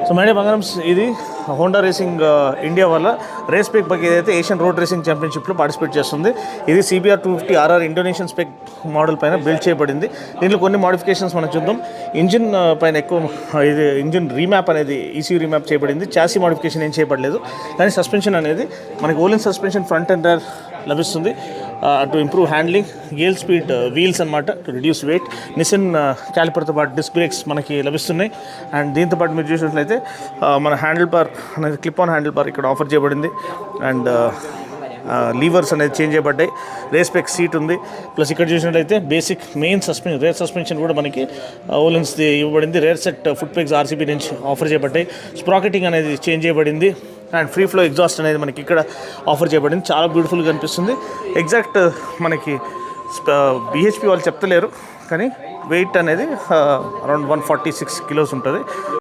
So my dear బంగారమ్స్, ఇది Honda racing India వల్ల race spec bike ఏదైతే ఏషియన్ రోడ్ రేసింగ్ ఛాంపియన్షిప్లో పార్టిసిపేట్ చేస్తుంది. ఇది CBR 250 RR Indonesian spec model పైన బిల్డ్ చేయబడింది. దీంట్లో కొన్ని మోడిఫికేషన్స్ మనం చూద్దాం. ఇంజిన్ పైన ఎక్కువ ఇది ఇంజిన్ రీమ్యాప్ అనేది ECU రీమ్యాప్ చేయబడింది. చాసీ మోడిఫికేషన్ ఏం చేయబడలేదు. కానీ సస్పెన్షన్ అనేది మనకి ఓలిన్ సస్పెన్షన్ ఫ్రంట్ అండ్ రియర్ లభిస్తుంది. To improve handling, Gayle speed wheels అనమాట, టు రిడ్యూస్ వెయిట్. నిసిన్ క్యాలిపర్తో పాటు డిస్క్ బ్రేక్స్ మనకి లభిస్తున్నాయి. అండ్ దీంతోపాటు మీరు చూసినట్లయితే మన హ్యాండిల్ బార్ అనేది క్లిప్ ఆన్ హ్యాండిల్ బార్ ఇక్కడ ఆఫర్ చేయబడింది. అండ్ లీవర్స్ అనేది చేంజ్ చేయబడ్డాయి. రేస్ స్పెక్ సీట్ ఉంది. ప్లస్ ఇక్కడ చూసినట్లయితే basic main suspension, rare suspension కూడా మనకి ఓలిన్స్ది ఇవ్వబడింది. Rare set foot pegs RCB నుంచి ఆఫర్ చేయబడ్డాయి. స్ప్రాకెటింగ్ అనేది చేంజ్ చేయబడింది. అండ్ ఫ్రీ ఫ్లో ఎగ్జాస్ట్ అనేది మనకి ఇక్కడ ఆఫర్ చేయబడింది. చాలా బ్యూటిఫుల్గా కనిపిస్తుంది. ఎగ్జాక్ట్ మనకి BHP వాళ్ళు చెప్తలేరు, కానీ వెయిట్ అనేది అరౌండ్ 146 కిలోస్ ఉంటుంది.